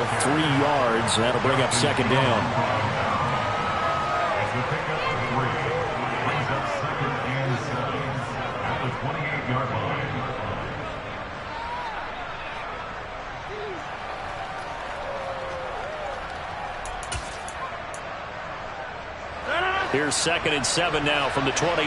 of 3 yards. That'll bring up second down. As the pickup of 3 brings up second and 7 at the 28-yard line. Here's second and 7 now from the 28.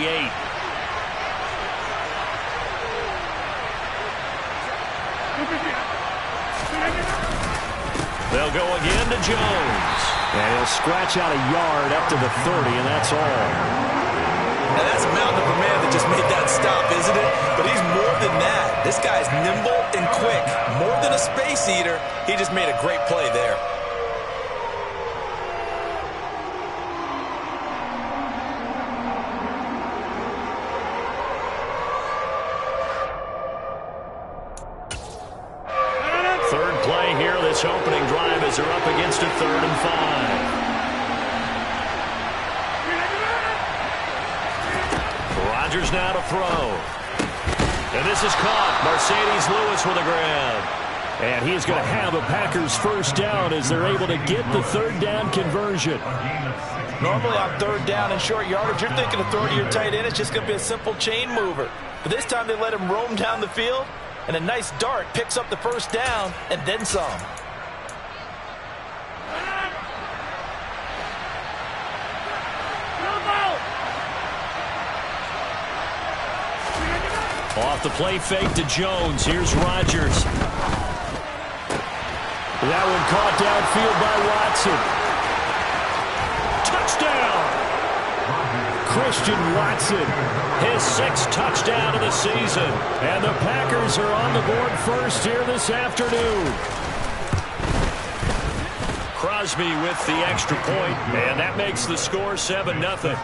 They'll go again to Jones. And he'll scratch out a yard up to the 30, and that's all. Now that's a mountain of a man that just made that stop, isn't it? But he's more than that. This guy's nimble and quick. More than a space eater, he just made a great play there. Third play here, this opening drive as they're up against a 3rd and 5. Rodgers now to throw. And this is caught. Mercedes Lewis with a grab. And he's going to have a Packers first down as they're able to get the 3rd down conversion. Normally on 3rd down and short yardage, you're thinking of throwing to your tight end. It's just going to be a simple chain mover. But this time they let him roam down the field. And a nice dart picks up the first down and then some. Off the play fake to Jones. Here's Rodgers. That one caught downfield by Watson. Touchdown! Christian Watson, his 6th touchdown of the season. And the Packers are on the board first here this afternoon. Crosby with the extra point, and that makes the score 7-0.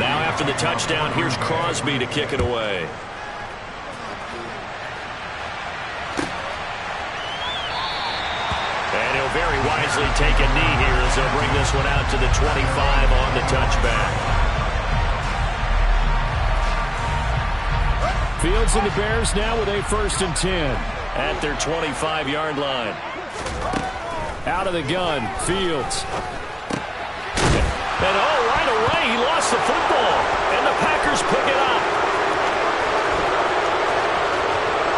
Now after the touchdown, here's Crosby to kick it away. And he'll very wisely take a knee here as they'll bring this one out to the 25 on the touchback. Fields and the Bears now with a 1st and 10 at their 25-yard line. Out of the gun, Fields. And right away, he lost the football. And the Packers pick it up.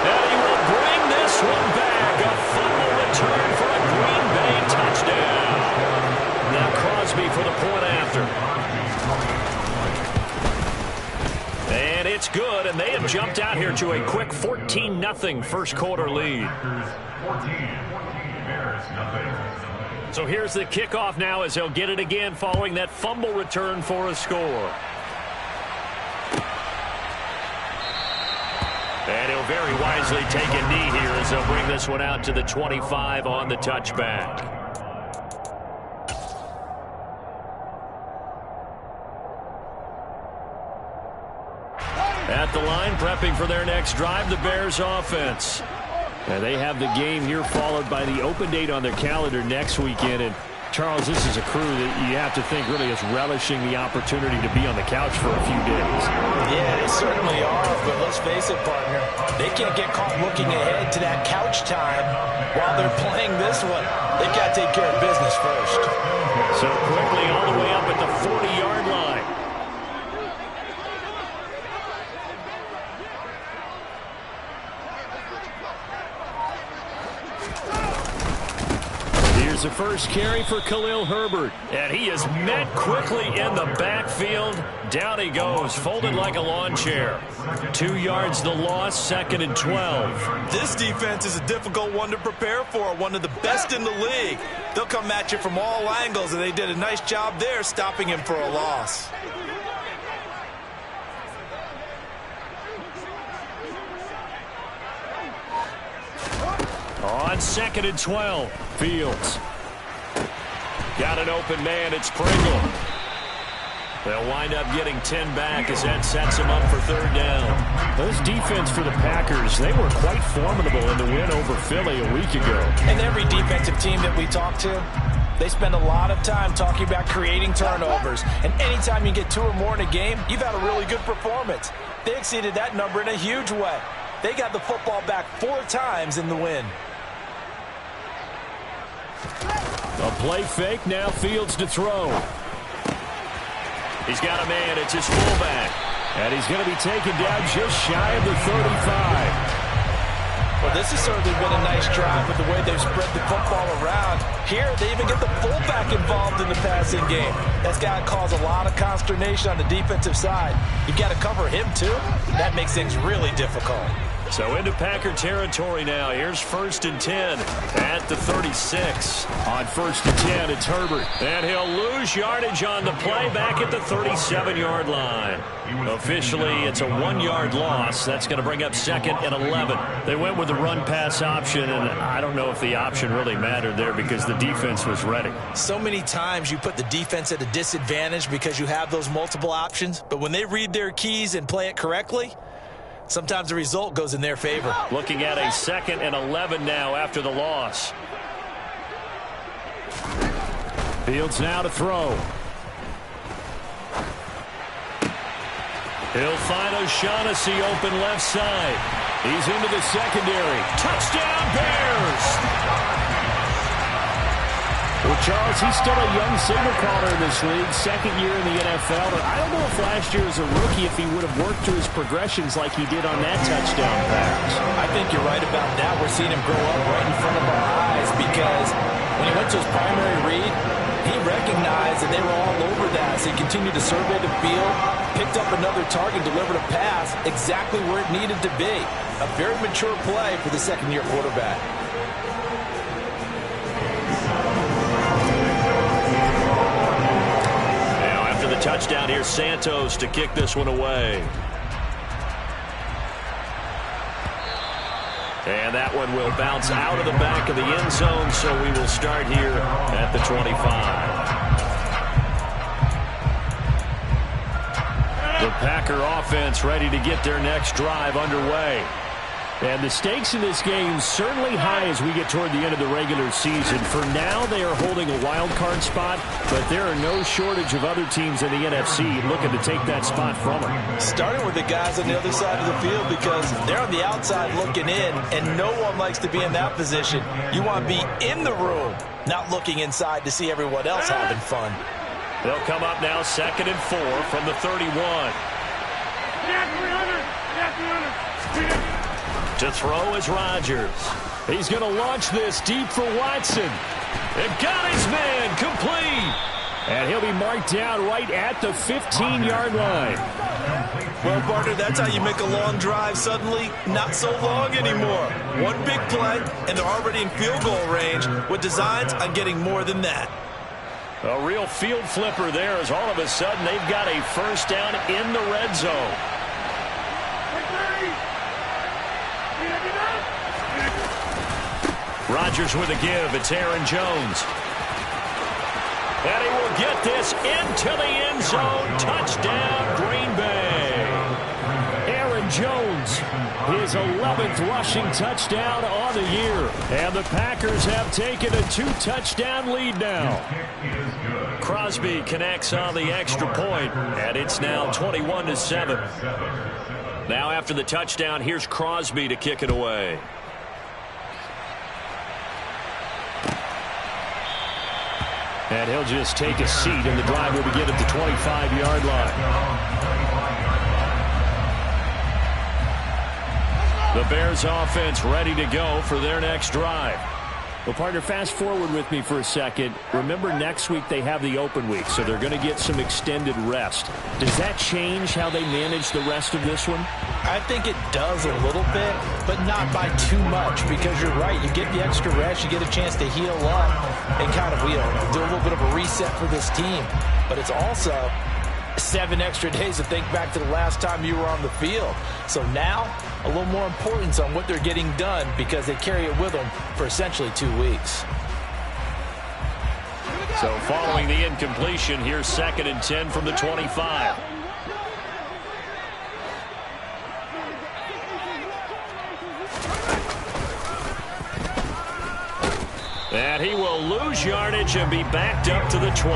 And he will bring this one back. A fumble return for a Green Bay touchdown. Now Crosby for the point after. And it's good, and they have jumped out here to a quick 14-0 first quarter lead. So here's the kickoff now as they'll get it again following that fumble return for a score. And he'll very wisely take a knee here as they'll bring this one out to the 25 on the touchback. At the line, prepping for their next drive, the Bears offense. And they have the game here followed by the open date on their calendar next weekend. And Charles, this is a crew that you have to think really is relishing the opportunity to be on the couch for a few days. Yeah, they certainly are, but let's face it, partner. They can't get caught looking ahead to that couch time while they're playing this one. They've got to take care of business first. So quickly all the way up at the 40-yard line. Here's the first carry for Khalil Herbert. And he is met quickly in the backfield. Down he goes, folded like a lawn chair. 2 yards the loss, 2nd and 12. This defense is a difficult one to prepare for, one of the best in the league. They'll come at you from all angles, and they did a nice job there stopping him for a loss. On 2nd and 12, Fields. Got an open man, it's Pringle. They'll wind up getting 10 back as that sets them up for 3rd down. This defense for the Packers, they were quite formidable in the win over Philly a week ago. And every defensive team that we talk to, they spend a lot of time talking about creating turnovers. And anytime you get 2 or more in a game, you've had a really good performance. They exceeded that number in a huge way. They got the football back 4 times in the win. A play fake, now Fields to throw. He's got a man, it's his fullback. And he's going to be taken down just shy of the 35. Well, this has certainly been a nice drive with the way they've spread the football around. Here, they even get the fullback involved in the passing game. That's got to cause a lot of consternation on the defensive side. You've got to cover him, too. That makes things really difficult. So into Packer territory now. Here's 1st and 10 at the 36. On 1st and 10, it's Herbert. And he'll lose yardage on the play back at the 37-yard line. Officially, it's a 1-yard loss. That's going to bring up 2nd and 11. They went with the run-pass option, and I don't know if the option really mattered there because the defense was ready. So many times you put the defense at a disadvantage because you have those multiple options, but when they read their keys and play it correctly, sometimes the result goes in their favor. Looking at a 2nd and 11 now after the loss. Fields now to throw. He'll find O'Shaughnessy open left side. He's into the secondary. Touchdown, Bears! Well, Charles, he's still a young signal caller in this league, 2nd year in the NFL. But I don't know if last year as a rookie, if he would have worked through his progressions like he did on that touchdown pass. I think you're right about that. We're seeing him grow up right in front of our eyes because when he went to his primary read, he recognized that they were all over that. So he continued to survey the field, picked up another target, delivered a pass exactly where it needed to be. A very mature play for the 2nd-year quarterback. The touchdown here, Santos to kick this one away. And that one will bounce out of the back of the end zone, so we will start here at the 25. The Packer offense ready to get their next drive underway. And the stakes in this game certainly high as we get toward the end of the regular season. For now, they are holding a wild card spot, but there are no shortage of other teams in the NFC looking to take that spot from them. Starting with the guys on the other side of the field because they're on the outside looking in, and no one likes to be in that position. You want to be in the room, not looking inside to see everyone else having fun. They'll come up now 2nd and 4 from the 31. To throw is Rodgers. He's going to launch this deep for Watson. And got his man complete. And he'll be marked down right at the 15-yard line. Well, partner, that's how you make a long drive suddenly not so long anymore. One big play, and they're already in field goal range with designs on getting more than that. A real field flipper there as all of a sudden they've got a 1st down in the red zone. Rodgers with a give. It's Aaron Jones. And he will get this into the end zone. Touchdown, Green Bay. Aaron Jones, his 11th rushing touchdown on the year. And the Packers have taken a 2-touchdown lead now. Crosby connects on the extra point, and it's now 21-7. Now after the touchdown, here's Crosby to kick it away. And he'll just take a seat, and the drive will begin at the 25-yard line. The Bears offense ready to go for their next drive. Well, partner, fast forward with me for a second. Remember, next week they have the open week, so they're going to get some extended rest. Does that change how they manage the rest of this one? I think it does a little bit, but not by too much, because you're right. You get the extra rest, you get a chance to heal up and kind of, do a little bit of a reset for this team. But it's also 7 extra days to think back to the last time you were on the field. So now, a little more importance on what they're getting done because they carry it with them for essentially 2 weeks. So following the incompletion, here's 2nd and 10 from the 25. And he will lose yardage and be backed up to the 24.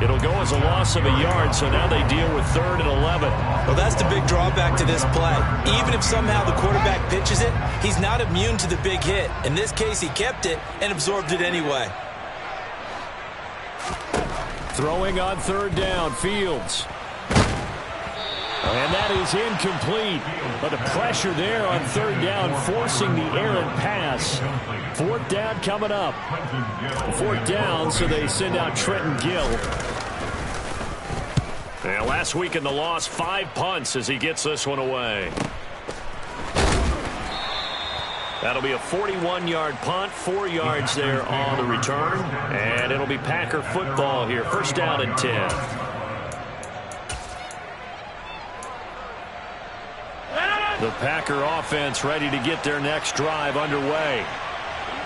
It'll go as a loss of a yard, so now they deal with 3rd and 11. Well, that's the big drawback to this play. Even if somehow the quarterback pitches it, he's not immune to the big hit. In this case, he kept it and absorbed it anyway. Throwing on 3rd down, Fields. And that is incomplete. But the pressure there on 3rd down, forcing the errant pass. 4th down coming up. 4th down, so they send out Trenton Gill. And last week in the loss, 5 punts as he gets this one away. That'll be a 41-yard punt, 4 yards there on the return. And it'll be Packer football here. 1st down and 10. The Packer offense ready to get their next drive underway.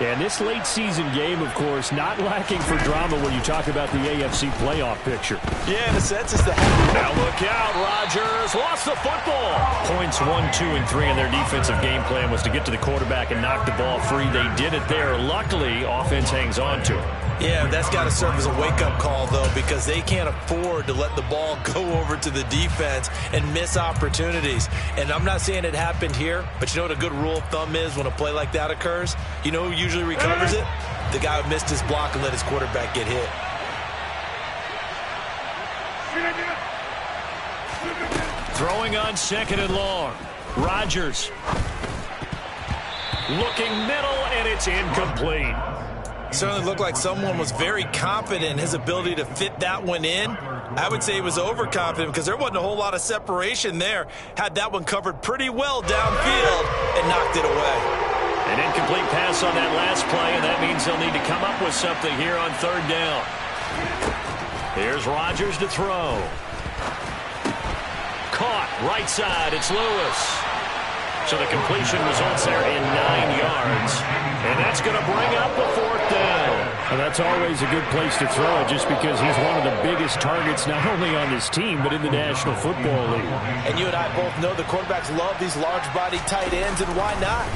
And this late season game, of course, not lacking for drama when you talk about the AFC playoff picture. Yeah, in a sense, it's the... Now look out, Rodgers lost the football. Points 1, 2, and 3 in their defensive game plan was to get to the quarterback and knock the ball free. They did it there. Luckily, offense hangs on to it. Yeah, that's got to serve as a wake-up call, though, because they can't afford to let the ball go over to the defense and miss opportunities. And I'm not saying it happened here, but you know what a good rule of thumb is when a play like that occurs? You know who usually recovers it? The guy who missed his block and let his quarterback get hit. Throwing on 2nd and long. Rodgers. Looking middle, and it's incomplete. Certainly looked like someone was very confident in his ability to fit that one in. I would say he was overconfident because there wasn't a whole lot of separation there. Had that one covered pretty well downfield and knocked it away. An incomplete pass on that last play, and that means they'll need to come up with something here on 3rd down. Here's Rodgers to throw. Caught, right side, it's Lewis. So the completion results there in 9 yards. And that's going to bring up the 4th down. Well, that's always a good place to throw it just because he's one of the biggest targets not only on this team but in the National Football League. And you and I both know the quarterbacks love these large-bodied tight ends, and why not?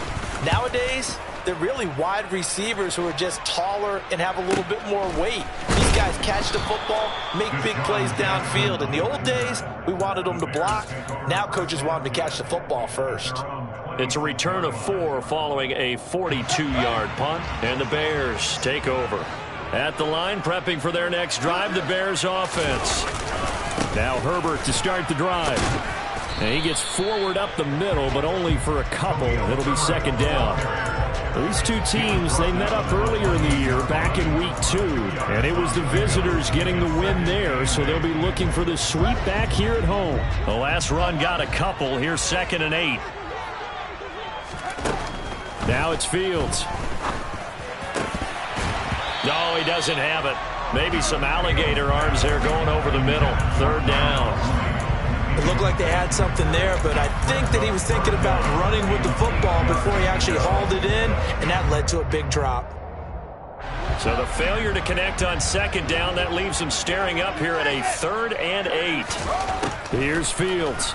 Nowadays, they're really wide receivers who are just taller and have a little bit more weight. These guys catch the football, make big plays downfield. In the old days, we wanted them to block. Now coaches want them to catch the football first. It's a return of 4 following a 42-yard punt, and the Bears take over. At the line, prepping for their next drive, the Bears offense. Now Herbert to start the drive. And he gets forward up the middle, but only for a couple. It'll be 2nd down. These two teams, they met up earlier in the year, back in week 2. And it was the visitors getting the win there, so they'll be looking for the sweep back here at home. The last run got a couple. Here's 2nd and 8. Now it's Fields. No, he doesn't have it. Maybe some alligator arms there going over the middle. 3rd down. It looked like they had something there, but I think that he was thinking about running with the football before he actually hauled it in, and that led to a big drop. So the failure to connect on 2nd down, that leaves him staring up here at a 3rd and 8. Here's Fields.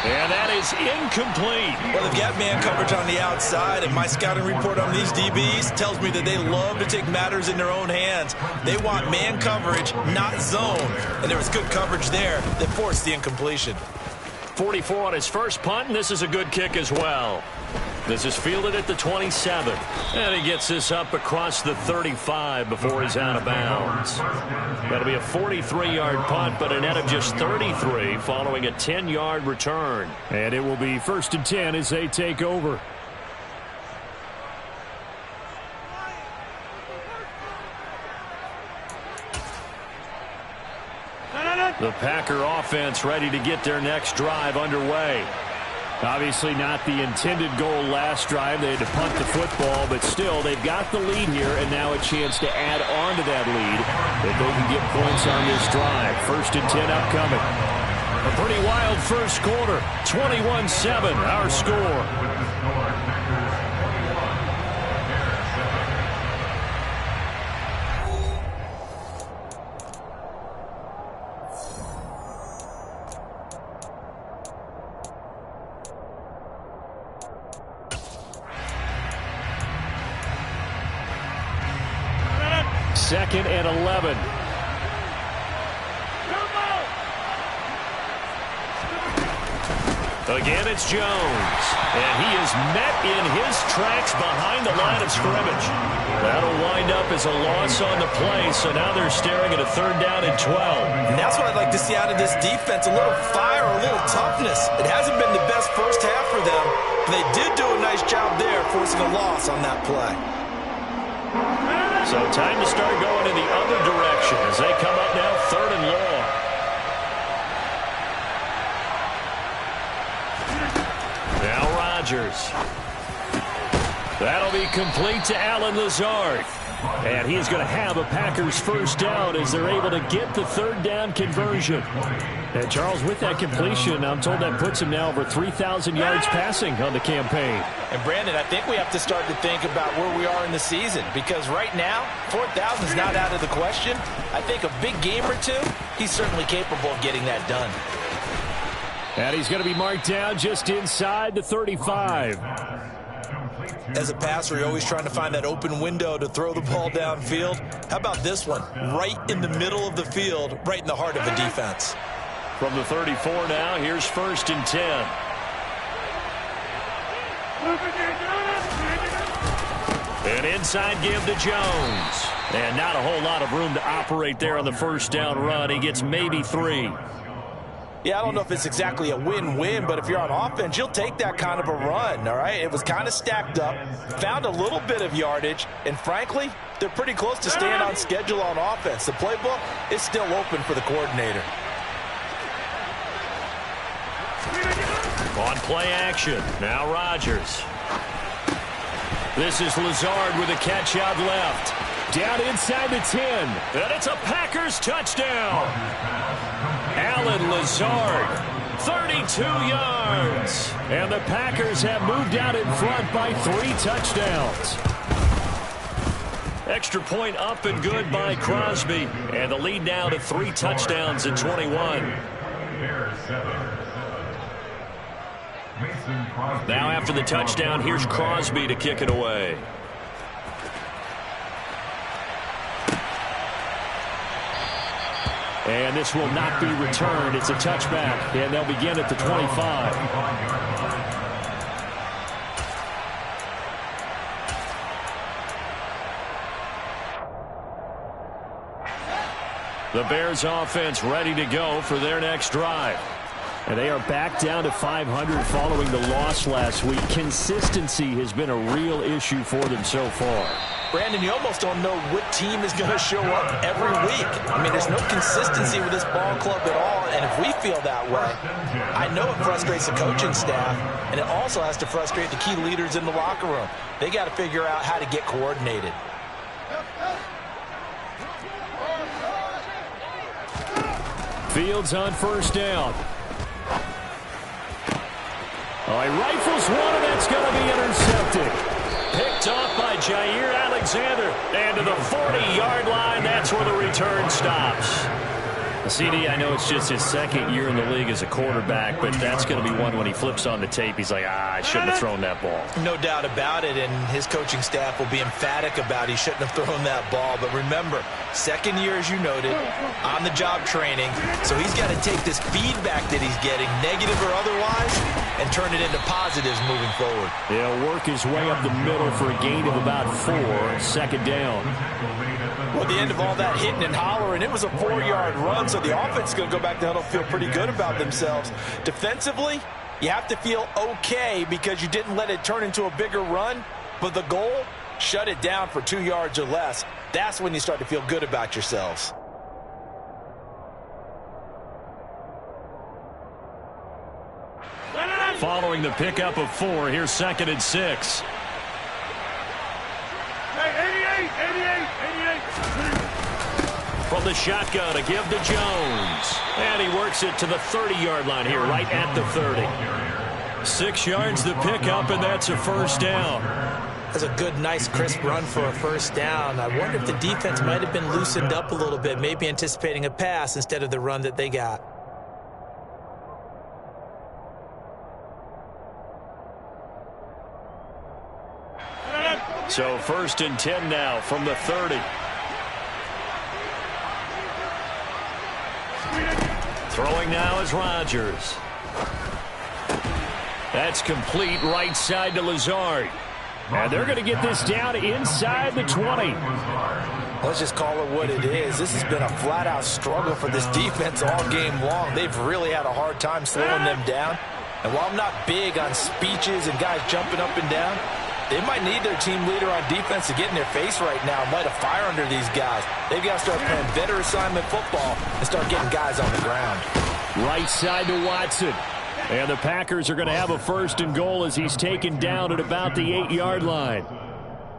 And that is incomplete. Well, they've got man coverage on the outside, and my scouting report on these DBs tells me that they love to take matters in their own hands. They want man coverage, not zone. And there was good coverage there that forced the incompletion. 44 on his first punt, and this is a good kick as well. This is fielded at the 27. And he gets this up across the 35 before he's out of bounds. That'll be a 43-yard punt, but a net of just 33 following a 10-yard return. And it will be 1st and 10 as they take over. The Packer offense ready to get their next drive underway. Obviously not the intended goal last drive. They had to punt the football, but still they've got the lead here, and now a chance to add on to that lead if they can get points on this drive. 1st and 10 upcoming. A pretty wild first quarter. 21-7 our score. 2nd and 11. Again, it's Jones. And he is met in his tracks behind the line of scrimmage. That'll wind up as a loss on the play, so now they're staring at a 3rd down and 12. And that's what I'd like to see out of this defense, a little fire, a little toughness. It hasn't been the best first half for them, but they did do a nice job there forcing a loss on that play. So time to start going in the other direction as they come up now 3rd and long. Now Rodgers. That'll be complete to Allen Lazard. And he's going to have a Packers 1st down as they're able to get the 3rd down conversion. And Charles, with that completion, I'm told that puts him now over 3,000 yards passing on the campaign. And Brandon, I think we have to start to think about where we are in the season, because right now, 4,000 is not out of the question. I think a big game or two, he's certainly capable of getting that done. And he's going to be marked down just inside the 35. As a passer, you're always trying to find that open window to throw the ball downfield. How about this one? Right in the middle of the field, right in the heart of a defense. From the 34 now, here's 1st and 10. An inside give to Jones. And not a whole lot of room to operate there on the 1st down run. He gets maybe 3. Yeah, I don't know if it's exactly a win-win, but if you're on offense, you'll take that kind of a run, all right? It was kind of stacked up, found a little bit of yardage, and frankly, they're pretty close to staying on schedule on offense. The playbook is still open for the coordinator. On play action, now Rodgers. This is Lazard with a catch out left. Down inside the 10. And it's a Packers touchdown. Allen Lazard, 32 yards. And the Packers have moved out in front by 3 touchdowns. Extra point up and good by Crosby. And the lead now to 3 touchdowns in 21. Now after the touchdown, here's Crosby to kick it away. And this will not be returned. It's a touchback, and they'll begin at the 25. The Bears offense ready to go for their next drive. And they are back down to 500 following the loss last week. Consistency has been a real issue for them so far. Brandon, you almost don't know what team is going to show up every week. I mean, there's no consistency with this ball club at all, and if we feel that way, I know it frustrates the coaching staff, and it also has to frustrate the key leaders in the locker room. They got to figure out how to get coordinated. Fields on 1st down. Oh, he rifles one, and that's going to be intercepted. Picked off by Jair Alexander. And to the 40-yard line, that's where the return stops. CD, I know it's just his 2nd year in the league as a quarterback, but that's going to be one when he flips on the tape. He's like, I shouldn't have thrown that ball. No doubt about it, and his coaching staff will be emphatic about he shouldn't have thrown that ball. But remember, 2nd year, as you noted, on-the-job training, so he's got to take this feedback that he's getting, negative or otherwise, and turn it into positives moving forward. He'll work his way up the middle for a gain of about 4, 2nd down. Well, at the end of all that hitting and hollering, it was a 4-yard run, so the offense is going to go back to huddle, feel pretty good about themselves. Defensively, you have to feel okay because you didn't let it turn into a bigger run, but the goal, shut it down for 2 yards or less. That's when you start to feel good about yourselves. Following the pickup of 4, here's 2nd and 6. From the shotgun, a give to Jones. And he works it to the 30-yard line here, right at the 30. 6 yards the pickup, and that's a 1st down. That's a good, nice, crisp run for a 1st down. I wonder if the defense might have been loosened up a little bit, maybe anticipating a pass instead of the run that they got. So 1st and 10 now from the 30. Throwing now is Rodgers. That's complete right side to Lazard. And they're going to get this down inside the 20. Let's just call it what it is. This has been a flat-out struggle for this defense all game long. They've really had a hard time slowing them down. And while I'm not big on speeches and guys jumping up and down, they might need their team leader on defense to get in their face right now and light a fire under these guys. They've got to start playing better assignment football and start getting guys on the ground. Right side to Watson. And the Packers are going to have a first and goal as he's taken down at about the 8-yard line.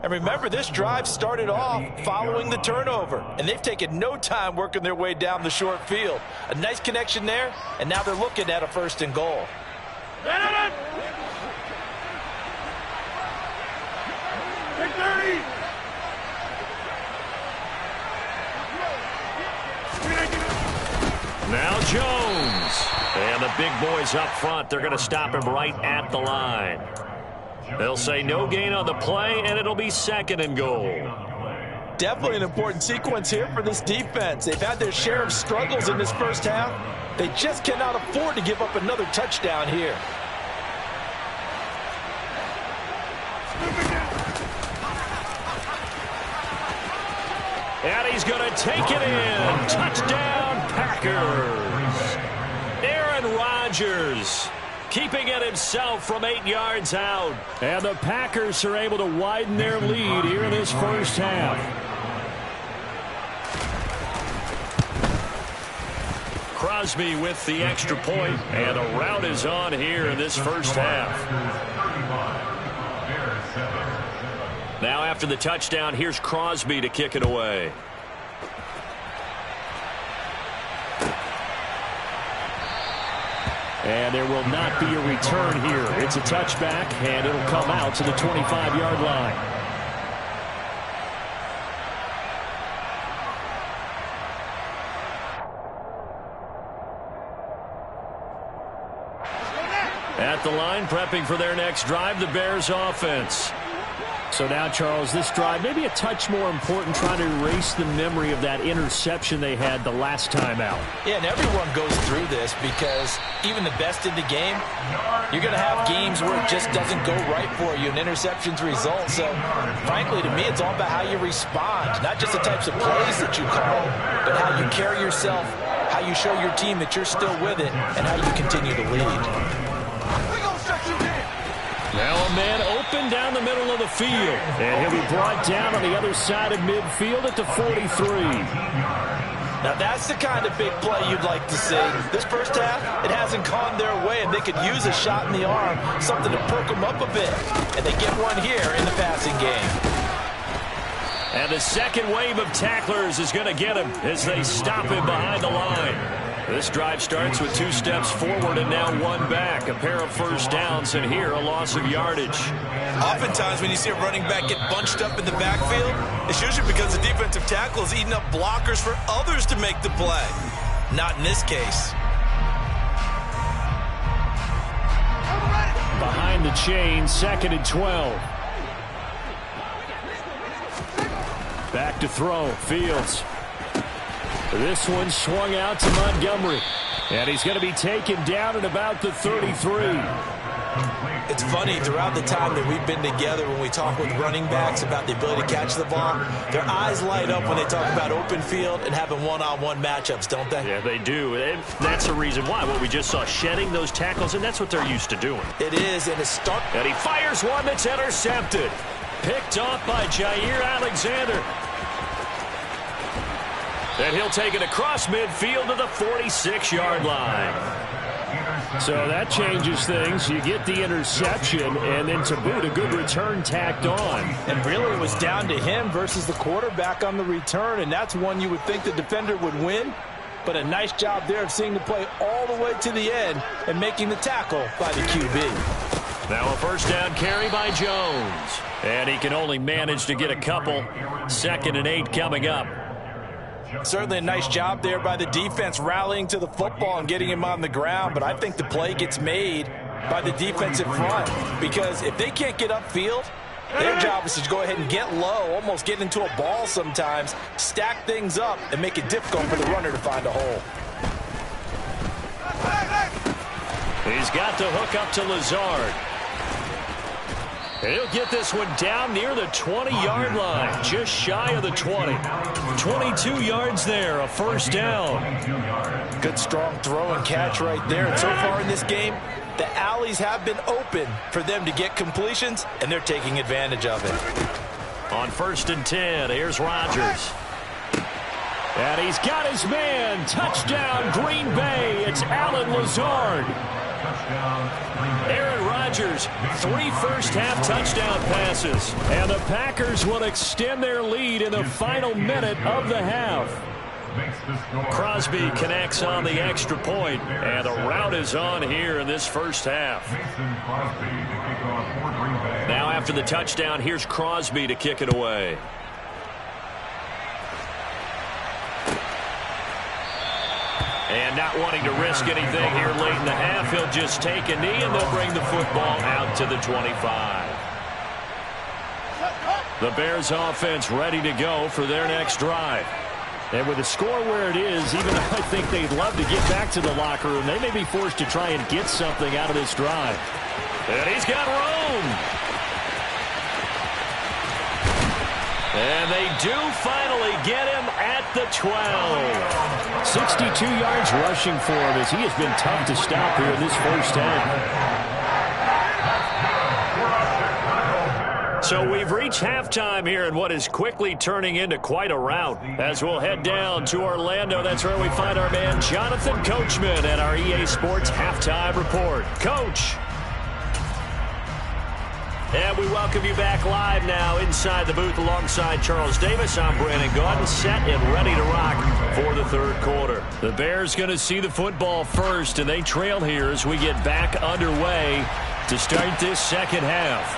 And remember, this drive started off following the turnover, and they've taken no time working their way down the short field. A nice connection there, and now they're looking at a first and goal. Now Jones. And the big boys up front, they're going to stop him right at the line. They'll say no gain on the play, and it'll be second and goal. Definitely an important sequence here for this defense. They've had their share of struggles in this first half. They just cannot afford to give up another touchdown here. And he's going to take it in. Touchdown, Packers. Aaron Rodgers keeping it himself from 8 yards out. And the Packers are able to widen their lead here in this first half. Crosby with the extra point, and a rout is on here in this first half. Now after the touchdown, here's Crosby to kick it away. And there will not be a return here. It's a touchback, and it'll come out to the 25-yard line. At the line, prepping for their next drive, the Bears offense. So now, Charles, this drive maybe a touch more important, trying to erase the memory of that interception they had the last time out. Yeah, and everyone goes through this because even the best in the game, you're going to have games where it just doesn't go right for you and interceptions result. So, frankly, to me, it's all about how you respond, not just the types of plays that you call, but how you carry yourself, how you show your team that you're still with it, and how you continue to lead. Now a man open down the middle of the field. And he'll be brought down on the other side of midfield at the 43. Now that's the kind of big play you'd like to see. This first half, it hasn't gone their way, and they could use a shot in the arm, something to perk them up a bit. And they get one here in the passing game. And the second wave of tacklers is going to get him as they stop him behind the line. This drive starts with 2 steps forward and now 1 back. A pair of first downs, and here a loss of yardage. Oftentimes when you see a running back get bunched up in the backfield, it's usually because the defensive tackle is eating up blockers for others to make the play. Not in this case. Behind the chain, 2nd and 12. Back to throw, Fields. This one swung out to Montgomery. And he's going to be taken down at about the 33. It's funny, throughout the time that we've been together, when we talk with running backs about the ability to catch the ball, their eyes light up when they talk about open field and having one-on-one matchups, don't they? Yeah, they do. And that's the reason why. What we just saw, shedding those tackles, and that's what they're used to doing. It is, and it's stark. And he fires one that's intercepted. Picked off by Jair Alexander. And he'll take it across midfield to the 46-yard line. So that changes things. You get the interception, and then to boot, a good return tacked on. And really, it was down to him versus the quarterback on the return, and that's one you would think the defender would win. But a nice job there of seeing the play all the way to the end and making the tackle by the QB. Now a first down carry by Jones. And he can only manage to get a couple. 2nd and 8 coming up. Certainly a nice job there by the defense rallying to the football and getting him on the ground, but I think the play gets made by the defensive front because if they can't get upfield, their job is to go ahead and get low, almost get into a ball sometimes, stack things up, and make it difficult for the runner to find a hole. He's got the hook up to Lazard. And he'll get this one down near the 20-yard line, just shy of the 20. 22 yards there, a first down. Good strong throw and catch right there. And so far in this game, the alleys have been open for them to get completions, and they're taking advantage of it. On 1st and 10, here's Rodgers. And he's got his man. Touchdown, Green Bay. It's Allen Lazard. Aaron Rodgers, 3 first-half touchdown passes. And the Packers will extend their lead in the final minute of the half. Crosby connects on the extra point, and the rout is on here in this first half. Now after the touchdown, here's Crosby to kick it away. And not wanting to risk anything here late in the half, he'll just take a knee, and they'll bring the football out to the 25. The Bears offense ready to go for their next drive. And with the score where it is, even though I think they'd love to get back to the locker room, they may be forced to try and get something out of this drive. And he's got room. And they do finally get him at the 12. 62 yards rushing for him as he has been tough to stop here in this first half. So we've reached halftime here in what is quickly turning into quite a rout. As we'll head down to Orlando, that's where we find our man Jonathan Coachman at our EA Sports Halftime Report. Coach. And we welcome you back live now inside the booth alongside Charles Davis. I'm Brandon Gaudin, set and ready to rock for the third quarter. The Bears going to see the football first, and they trail here as we get back underway to start this second half.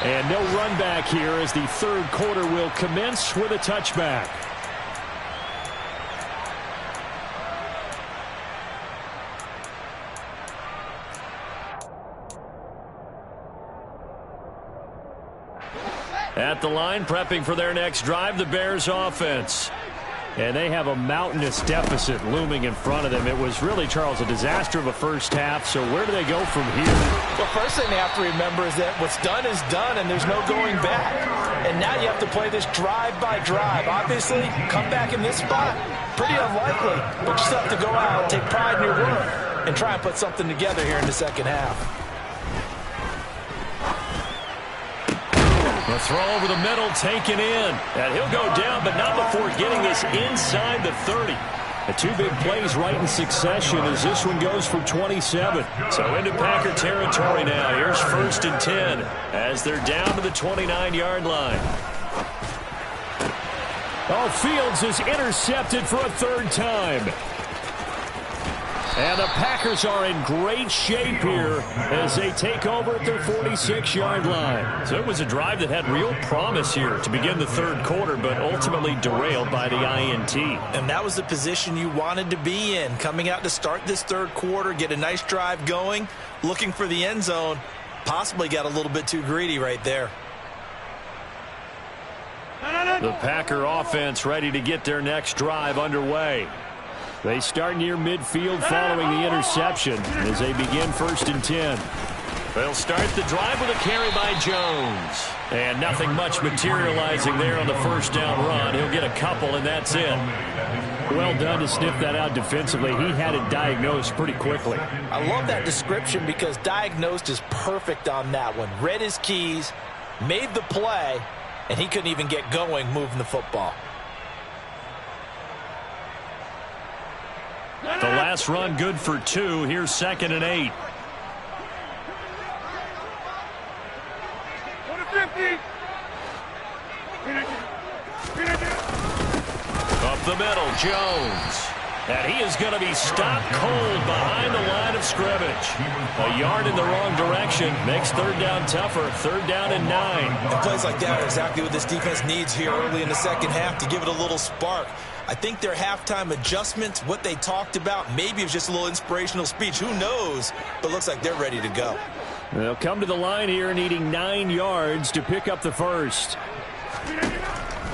And no run back here as the third quarter will commence with a touchback. At the line, prepping for their next drive, the Bears offense. And they have a mountainous deficit looming in front of them. It was really, Charles, a disaster of a first half. So where do they go from here? Well, first thing they have to remember is that what's done is done, and there's no going back. And now you have to play this drive by drive. Obviously, come back in this spot, pretty unlikely. But you still have to go out, take pride in your work, and try and put something together here in the second half. The throw over the middle taken in. And he'll go down, but not before getting this inside the 30. The two big plays right in succession as this one goes for 27. So into Packer territory now. Here's 1st and 10 as they're down to the 29-yard line. Oh, Fields is intercepted for a third time. And the Packers are in great shape here as they take over at their 46-yard line. So it was a drive that had real promise here to begin the third quarter, but ultimately derailed by the INT. And that was the position you wanted to be in, coming out to start this third quarter, get a nice drive going, looking for the end zone. Possibly got a little bit too greedy right there. The Packer offense ready to get their next drive underway. They start near midfield following the interception as they begin 1st and 10. They'll start the drive with a carry by Jones. And nothing much materializing there on the first down run. He'll get a couple, and that's it. Well done to sniff that out defensively. He had it diagnosed pretty quickly. I love that description because diagnosed is perfect on that one. Read his keys, made the play, and he couldn't even get going moving the football. The last run good for 2. Here's 2nd and 8. Up the middle, Jones. And he is going to be stopped cold behind the line of scrimmage. A yard in the wrong direction makes third down tougher. 3rd down and 9. And plays like that are exactly what this defense needs here early in the second half to give it a little spark. I think their halftime adjustments, what they talked about, maybe it was just a little inspirational speech. Who knows? But looks like they're ready to go. They'll come to the line here needing 9 yards to pick up the first.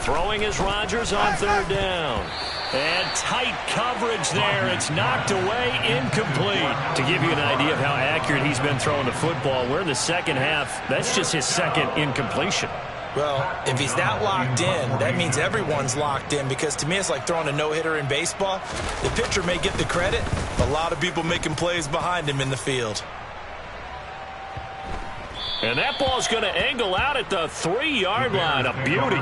Throwing is Rodgers on 3rd down. And tight coverage there. It's knocked away, incomplete. To give you an idea of how accurate he's been throwing the football, we're in the second half. That's just his second incompletion. Well, if he's not locked in, that means everyone's locked in, because to me it's like throwing a no-hitter in baseball. The pitcher may get the credit, but a lot of people making plays behind him in the field. And that ball's going to angle out at the 3-yard line. A beauty.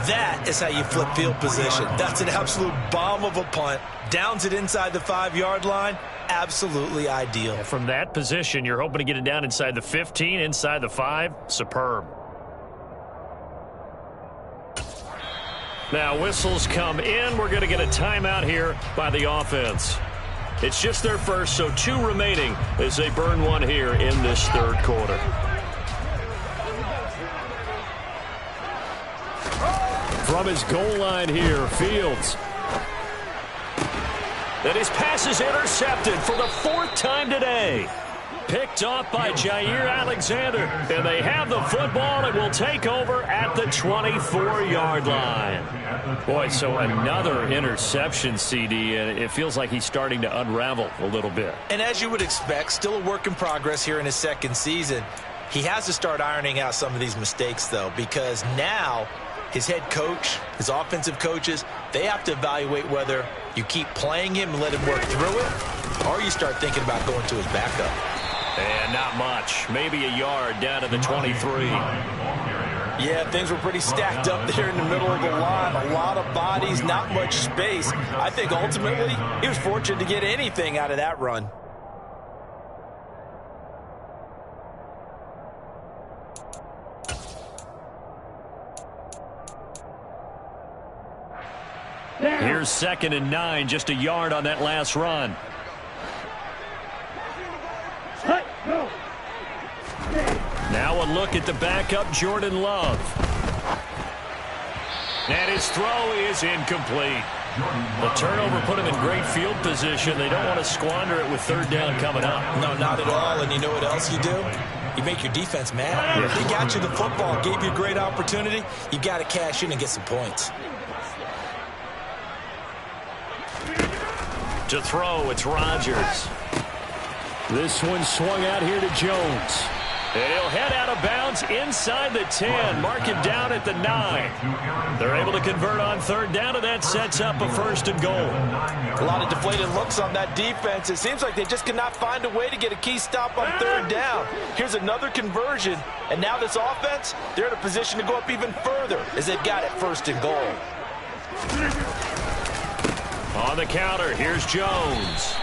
That is how you flip field position. That's an absolute bomb of a punt. Downs it inside the 5-yard line. Absolutely ideal. From that position, you're hoping to get it down inside the 15, inside the 5. Superb. Now whistles come in. We're going to get a timeout here by the offense. It's just their first, so 2 remaining as they burn one here in this third quarter. From his goal line here, Fields. And his pass is intercepted for the 4th time today. Picked off by Jair Alexander. And they have the football and will take over at the 24-yard line. Boy, so another interception, CD, and it feels like he's starting to unravel a little bit. And as you would expect, still a work in progress here in his second season. He has to start ironing out some of these mistakes, though, because now his head coach, his offensive coaches, they have to evaluate whether you keep playing him and let him work through it, or you start thinking about going to his backup. And not much. Maybe a yard down to the 23. Yeah, things were pretty stacked up there in the middle of the line. A lot of bodies, not much space. I think ultimately he was fortunate to get anything out of that run. Here's 2nd and 9, just a yard on that last run. Now a look at the backup, Jordan Love. And his throw is incomplete. The turnover put him in great field position. They don't want to squander it with 3rd down coming up. No, not at all. And you know what else you do? You make your defense mad. Yeah. They got you the football, gave you a great opportunity. You got to cash in and get some points. To throw, it's Rodgers. This one swung out here to Jones. And he'll head out of bounds inside the 10. Mark him down at the 9. They're able to convert on 3rd down, and that sets up a 1st and goal. A lot of deflated looks on that defense. It seems like they just cannot find a way to get a key stop on 3rd down. Here's another conversion, and now this offense, they're in a position to go up even further as they've got it 1st and goal. On the counter, here's Jones.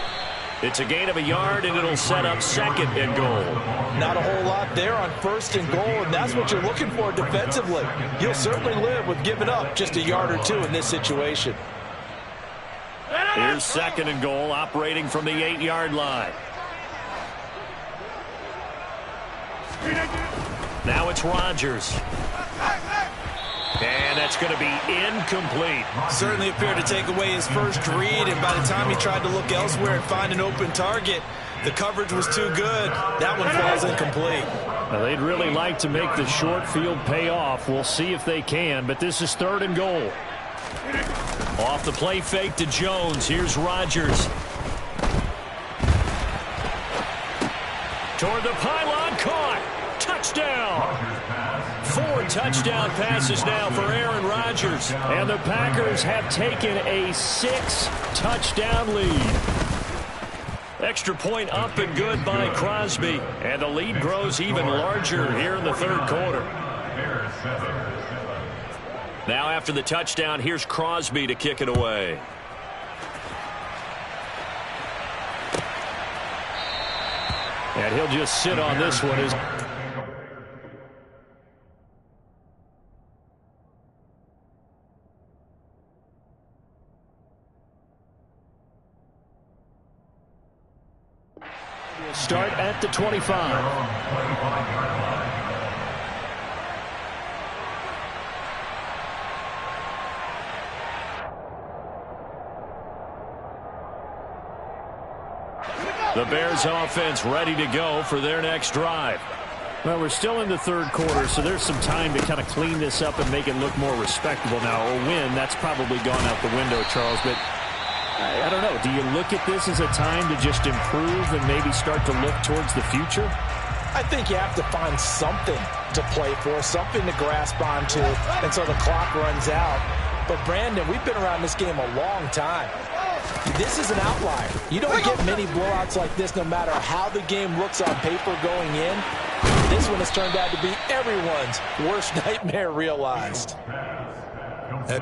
It's a gain of a yard, and it'll set up 2nd and goal. Not a whole lot there on 1st and goal, and that's what you're looking for defensively. You'll certainly live with giving up just a yard or 2 in this situation. Here's 2nd and goal, operating from the 8-yard line. Now it's Rodgers. And that's going to be incomplete. Certainly appeared to take away his first read, and by the time he tried to look elsewhere and find an open target, the coverage was too good. That one falls incomplete. Now, they'd really like to make the short field pay off. We'll see if they can, but this is 3rd and goal. Off the play fake to Jones. Here's Rodgers. Toward the pylon, caught. Touchdown. 4 touchdown passes now for Aaron Rodgers. And the Packers have taken a 6-touchdown lead. Extra point up and good by Crosby. And the lead grows even larger here in the 3rd quarter. Now after the touchdown, here's Crosby to kick it away. And he'll just sit on this one. Start at the 25. The Bears offense ready to go for their next drive. Well, we're still in the third quarter, so there's some time to kind of clean this up and make it look more respectable now. A win, that's probably gone out the window, Charles, but I don't know. Do you look at this as a time to just improve and maybe start to look towards the future? I think you have to find something to play for, something to grasp onto until the clock runs out. But, Brandon, we've been around this game a long time. This is an outlier. You don't get many blowouts like this no matter how the game looks on paper going in. This one has turned out to be everyone's worst nightmare realized.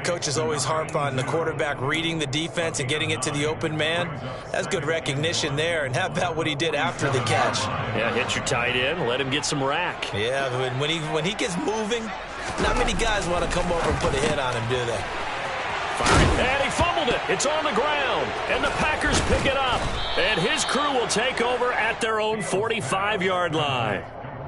Coach is always harp on the quarterback reading the defense and getting it to the open man. That's good recognition there. And how about what he did after the catch? Yeah, hit your tight end, let him get some rack. Yeah, when he gets moving, not many guys want to come over and put a hit on him, do they? And he fumbled it. It's on the ground. And the Packers pick it up. And his crew will take over at their own 45-yard line.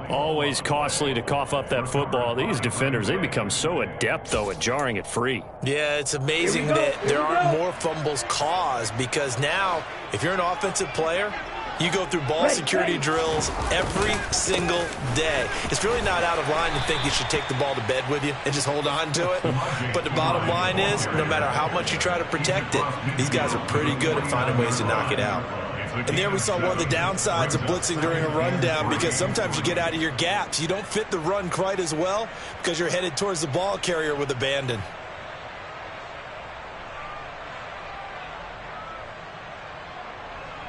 Always costly to cough up that football. These defenders, they become so adept, though, at jarring it free. Yeah, it's amazing that there aren't more fumbles caused because now, if you're an offensive player, you go through ball security drills every single day. It's really not out of line to think you should take the ball to bed with you and just hold on to it. But the bottom line is, no matter how much you try to protect it, these guys are pretty good at finding ways to knock it out. And there we saw one of the downsides of blitzing during a rundown because sometimes you get out of your gaps. You don't fit the run quite as well because you're headed towards the ball carrier with abandon.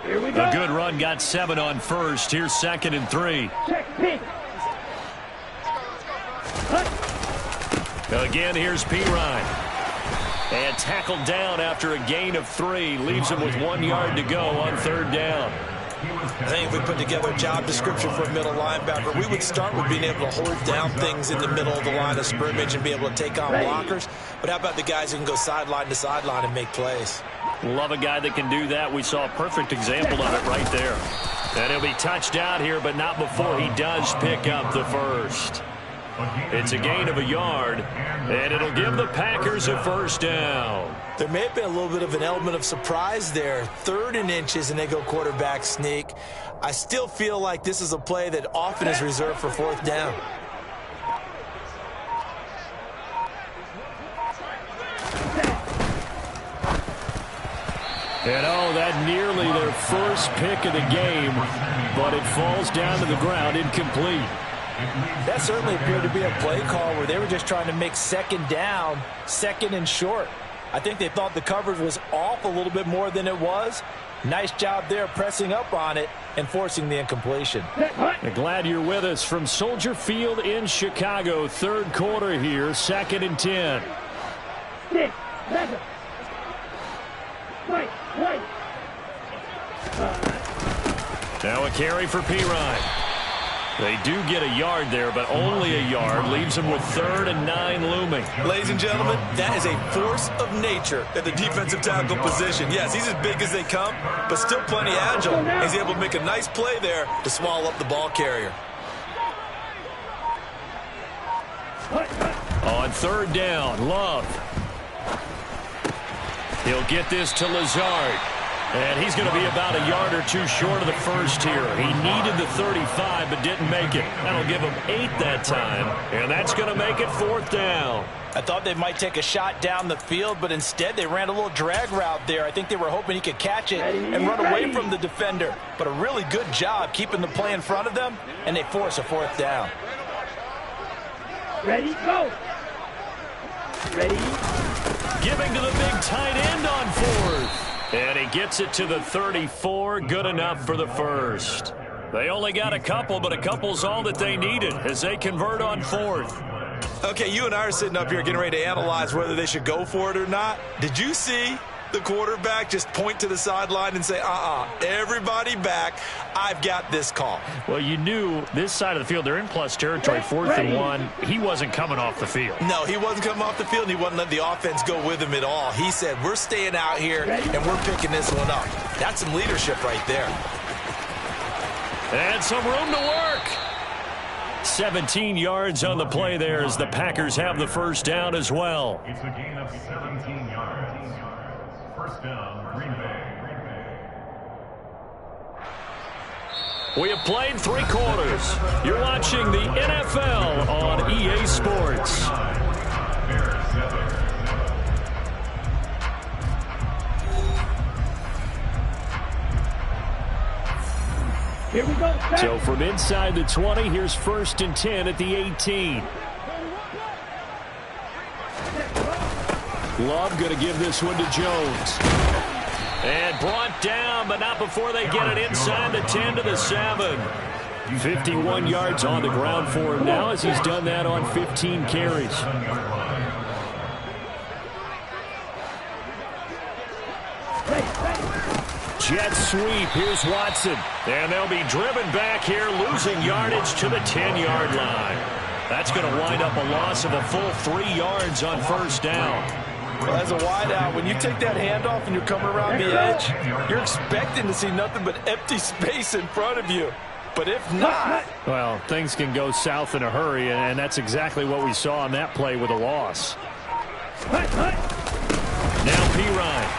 Here we go. A good run got 7 on first. Here's 2nd and 3. Again, here's Pirine. And tackled down after a gain of 3. Leaves him with 1 yard to go on 3rd down. I think if we put together a job description for a middle linebacker, we would start with being able to hold down things in the middle of the line of scrimmage and be able to take on blockers. But how about the guys who can go sideline to sideline and make plays? Love a guy that can do that. We saw a perfect example of it right there. And he'll be touched out here, but not before he does pick up the first. It's a gain of 1 yard, and it'll give the Packers a 1st down. There may have been a little bit of an element of surprise there. 3rd and inches, and they go quarterback sneak. I still feel like this is a play that often is reserved for 4th down. And that nearly their first pick of the game, but it falls down to the ground incomplete. That certainly appeared to be a play call where they were just trying to make 2nd down, 2nd and short. I think they thought the coverage was off a little bit more than it was. Nice job there pressing up on it and forcing the incompletion. Glad you're with us from Soldier Field in Chicago. 3rd quarter here, 2nd and 10. Now a carry for Pirine. They do get a yard there, but only a yard. Leaves them with 3rd and 9 looming. Ladies and gentlemen, that is a force of nature at the defensive tackle position. Yes, he's as big as they come, but still plenty agile. He's able to make a nice play there to swallow up the ball carrier. On 3rd down, Love. He'll get this to Lazard. And he's going to be about a yard or 2 short of the first here. He needed the 35, but didn't make it. That'll give him 8 that time. And that's going to make it 4th down. I thought they might take a shot down the field, but instead they ran a little drag route there. I think they were hoping he could catch it and run away from the defender. But a really good job keeping the play in front of them, and they force a 4th down. Ready, go. Ready. Giving to the big tight end on 4th. And he gets it to the 34. Good enough for the first. They only got a couple, but a couple's all that they needed as they convert on 4th. Okay, you and I are sitting up here getting ready to analyze whether they should go for it or not. Did you see the quarterback just point to the sideline and say, everybody back, I've got this call? Well, you knew this side of the field, they're in plus territory, 4th and 1. He wasn't coming off the field. No, he wasn't coming off the field, and he wasn't letting the offense go with him at all. He said, we're staying out here, and we're picking this one up. That's some leadership right there. And some room to work. 17 yards on the play there as the Packers have the 1st down as well. It's a gain of 17 yards. 1st down, Green Bay. We have played 3 quarters. You're watching the NFL on EA Sports. Here we go. So from inside the 20, here's 1st and 10 at the 18. Love going to give this one to Jones. And brought down, but not before they get it inside the 10 to the 7. 51 yards on the ground for him now as he's done that on 15 carries. Jet sweep. Here's Watson. And they'll be driven back here, losing yardage to the 10-yard line. That's going to wind up a loss of a full 3 yards on 1st down. Well, as a wideout, when you take that handoff and you're coming around the edge, you're expecting to see nothing but empty space in front of you. But if not... Well, things can go south in a hurry, and that's exactly what we saw on that play with a loss. Now Pirine.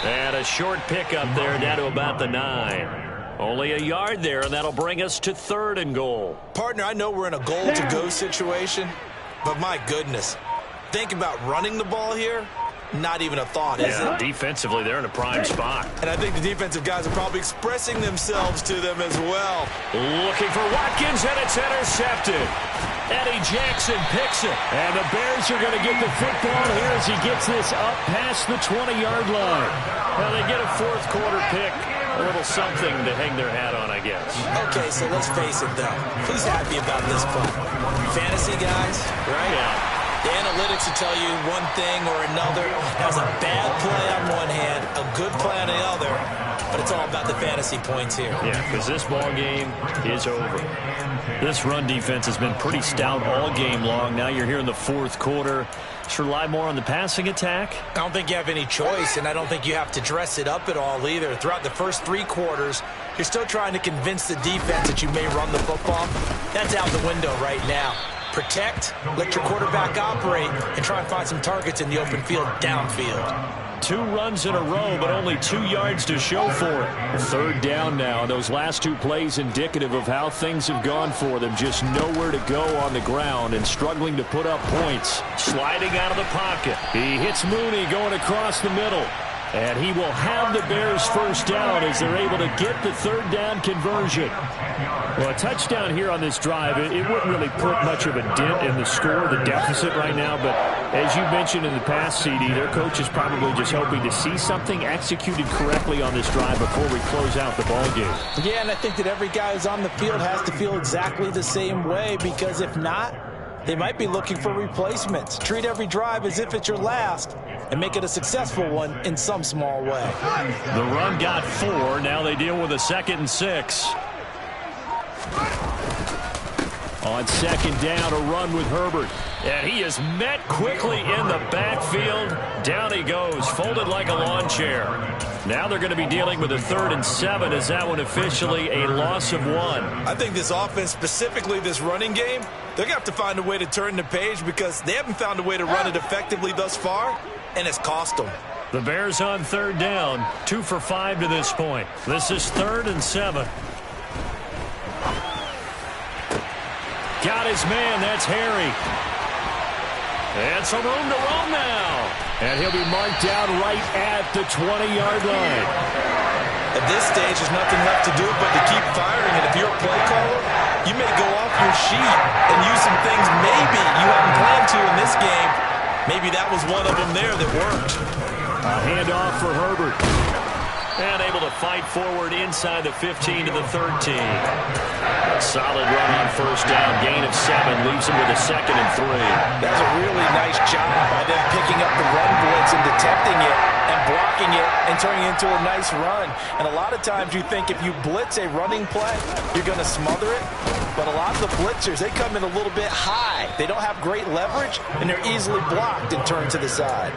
And a short pickup there down to about the 9. Only a yard there, and that'll bring us to 3rd and goal. Partner, I know we're in a goal-to-go situation, but my goodness. Think about running the ball here. Not even a thought, is it? Defensively, they're in a prime spot. And I think the defensive guys are probably expressing themselves to them as well. Looking for Watkins, and it's intercepted. Eddie Jackson picks it. And the Bears are going to get the football here as he gets this up past the 20-yard line. Well, they get a 4th quarter pick. A little something to hang their hat on, I guess. Okay, so let's face it, though. Who's happy about this play? Fantasy guys, right? Yeah. The analytics will tell you one thing or another. That was a bad play on one hand, a good play on the other, but it's all about the fantasy points here. Yeah, because this ball game is over. This run defense has been pretty stout all game long. Now you're here in the 4th quarter. Just rely more on the passing attack. I don't think you have any choice, and I don't think you have to dress it up at all either. Throughout the first 3 quarters, you're still trying to convince the defense that you may run the football. That's out the window right now. Protect, let your quarterback operate, and try and find some targets in the open field downfield. 2 runs in a row, but only 2 yards to show for it. 3rd down now. Those last 2 plays indicative of how things have gone for them. Just nowhere to go on the ground and struggling to put up points. Sliding out of the pocket. He hits Mooney going across the middle. And he will have the Bears 1st down as they're able to get the 3rd down conversion. Well, a touchdown here on this drive, it wouldn't really put much of a dent in the score, the deficit right now. But as you mentioned in the past, CD, their coach is probably just hoping to see something executed correctly on this drive before we close out the ball game. Yeah, and I think that every guy who's on the field has to feel exactly the same way, because if not, they might be looking for replacements. Treat every drive as if it's your last and make it a successful one in some small way. The run got 4. Now they deal with a 2nd and 6. On 2nd down, a run with Herbert. And he is met quickly in the backfield. Down he goes, folded like a lawn chair. Now they're going to be dealing with a 3rd and 7. Is that one officially a loss of 1? I think this offense, specifically this running game, they're going to have to find a way to turn the page because they haven't found a way to run it effectively thus far, and it's cost them. The Bears on 3rd down, 2 for 5 to this point. This is 3rd and 7. Got his man, that's Harry. And some room to roam now. And he'll be marked down right at the 20-yard line. At this stage, there's nothing left to do but to keep firing. And if you're a play caller, you may go off your sheet and use some things maybe you hadn't planned to in this game. Maybe that was one of them there that worked. A handoff for Herbert. And able to fight forward inside the 15 to the 13. A solid run on 1st down. Gain of 7 leaves him with a 2nd and 3. That's a really nice job by them picking up the run blitz and detecting it and blocking it and turning it into a nice run. And a lot of times you think if you blitz a running play, you're going to smother it. But a lot of the blitzers, they come in a little bit high. They don't have great leverage, and they're easily blocked and turned to the side.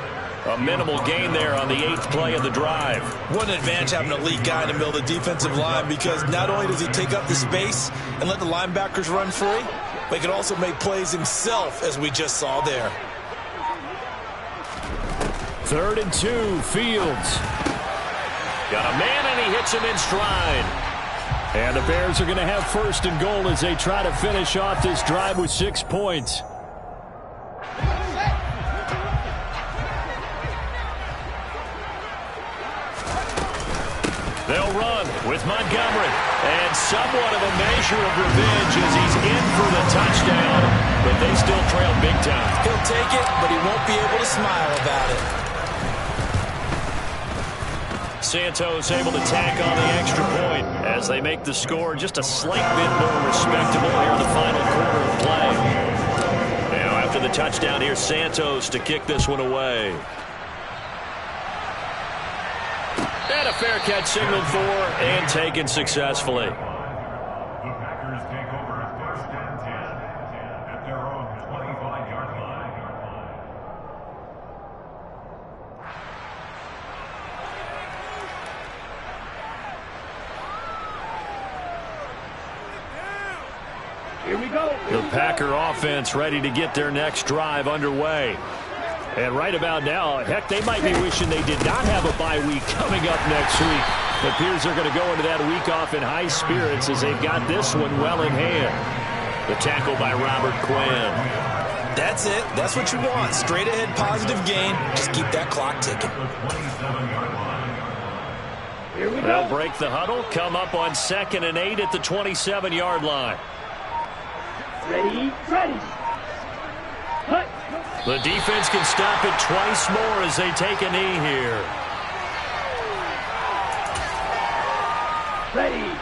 A minimal gain there on the 8th play of the drive. What an advantage having an elite guy in the middle of the defensive line, because not only does he take up the space and let the linebackers run free, but he can also make plays himself, as we just saw there. 3rd and 2, Fields. Got a man, and he hits him in stride. And the Bears are going to have first and goal as they try to finish off this drive with 6 points. They'll run with Montgomery. And somewhat of a measure of revenge as he's in for the touchdown. But they still trail big time. He'll take it, but he won't be able to smile about it. Santos able to tack on the extra point as they make the score just a slight bit more respectable here in the final quarter of play. Now after the touchdown, here's Santos to kick this one away. And a fair catch signaled for and taken successfully. The Packers take over first and 10 at their own 25-yard line. Here we go. The Packer offense ready to get their next drive underway. And right about now, heck, they might be wishing they did not have a bye week coming up next week. It appears they're going to go into that week off in high spirits as they've got this one well in hand. The tackle by Robert Quinn. That's it. That's what you want. Straight ahead positive gain. Just keep that clock ticking. Here we They'll go. break the huddle, come up on 2nd and 8 at the 27-yard line. Ready, ready. Cut. The defense can stop it twice more as they take a knee here. Ready.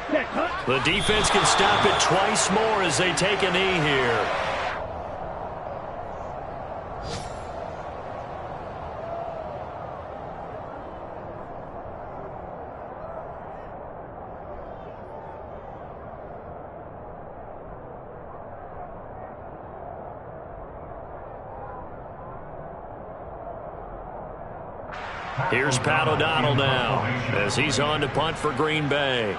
Set, cut. The defense can stop it twice more as they take a knee here. Here's Pat O'Donnell now as he's on to punt for Green Bay.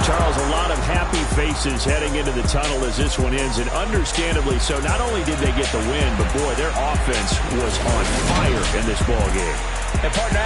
Charles, a lot of happy faces heading into the tunnel as this one ends, and understandably so. Not only did they get the win, but boy, their offense was on fire in this ball game. And partner,